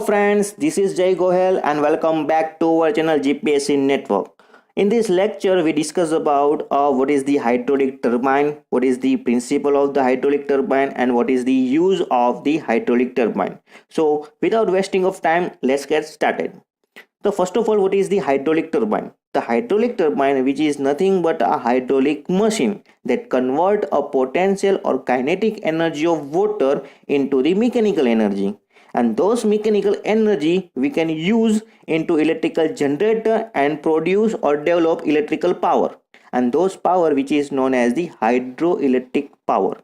friends, this is Jay Gohel and welcome back to our channel GPSC Network. In this lecture, we discuss about what is the hydraulic turbine, what is the principle of the hydraulic turbine, and what is the use of the hydraulic turbine. So, without wasting of time, let's get started. So, first of all, what is the hydraulic turbine? The hydraulic turbine, which is nothing but a hydraulic machine that convert a potential or kinetic energy of water into the mechanical energy. And those mechanical energy we can use into electrical generator and produce or develop electrical power, and those power which is known as the hydroelectric power,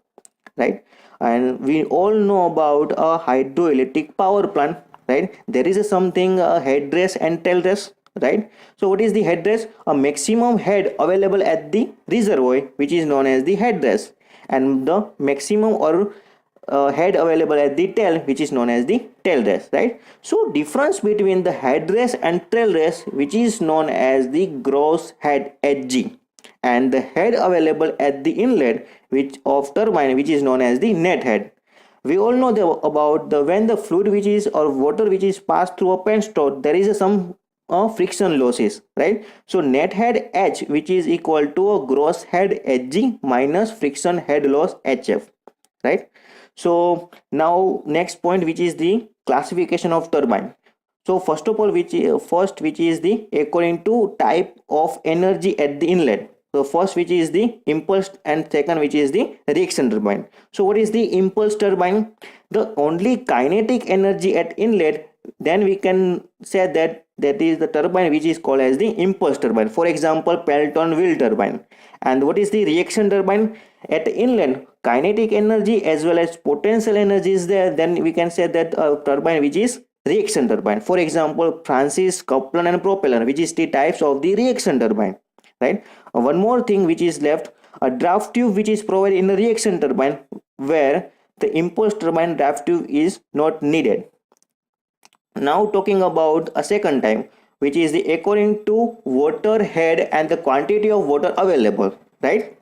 right? And we all know about a hydroelectric power plant, right? There is something headdress and tailress, right? So what is the headdress? A maximum head available at the reservoir, which is known as the headdress, and the maximum or head available at the tail, which is known as the tail race, right? So difference between the headdress and tail race, which is known as the gross head HG, and the head available at the inlet which of turbine, which is known as the net head. We all know about the when the fluid which is or water which is passed through a penstock, there is some friction losses, right? So net head H, which is equal to a gross head HG minus friction head loss HF, right? So now next point, which is the classification of turbine. So first of all, which is the according to type of energy at the inlet. So first, which is the impulse, and second, which is the reaction turbine. So what is the impulse turbine? The only kinetic energy at inlet, then we can say that is the turbine which is called as the impulse turbine. For example, Pelton wheel turbine. And what is the reaction turbine? At inlet, kinetic energy as well as potential energy is there, then we can say that a turbine which is reaction turbine. For example, Francis, coupler and propeller, which is the types of the reaction turbine, right? One more thing which is left, a draft tube which is provided in a reaction turbine, where the impulse turbine draft tube is not needed. Now talking about a second type, which is the according to water head and the quantity of water available, right?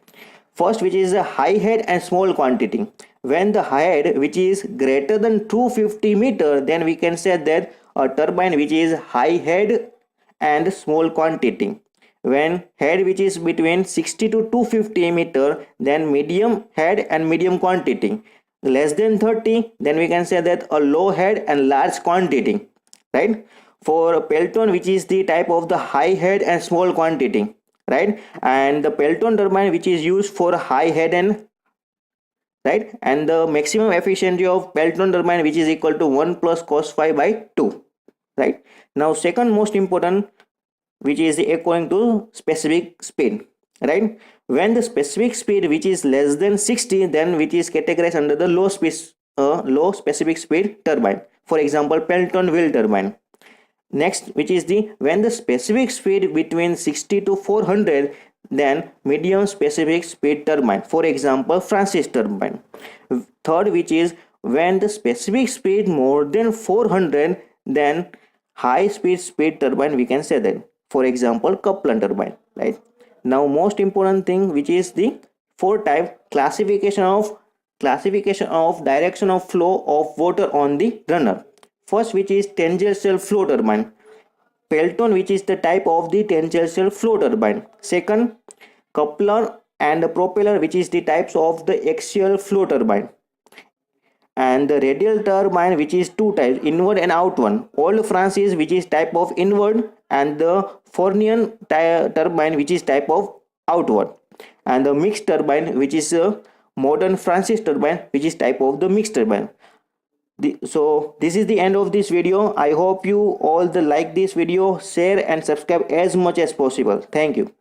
First, which is a high head and small quantity. When the head which is greater than 250 meter, then we can say that a turbine which is high head and small quantity. When head which is between 60 to 250 meter, then medium head and medium quantity. Less than 30, then we can say that a low head and large quantity, right? For Pelton, which is the type of the high head and small quantity, right? And the Pelton turbine which is used for high head and, right, and the maximum efficiency of Pelton turbine which is equal to 1 plus cos phi by 2, right? Now second most important, which is according to specific speed, right? When the specific speed which is less than 60, then which is categorized under the low specific speed turbine. For example, Pelton wheel turbine. Next, which is the when the specific speed between 60 to 400, then medium specific speed turbine. For example, Francis turbine. Third, which is when the specific speed more than 400, then high speed turbine, we can say that. For example, coupler turbine, right? Now most important thing, which is the four type classification of direction of flow of water on the runner. First, which is tangential flow turbine. Pelton, which is the type of the tangential flow turbine. Second, coupler and propeller, which is the types of the axial flow turbine. And the radial turbine, which is two types, inward and outward. Old Francis, which is type of inward, and the Fornian turbine, which is type of outward. And the mixed turbine, which is a modern Francis turbine, which is type of the mixed turbine. So this is the end of this video. I hope you all like this video, share and subscribe as much as possible. Thank you.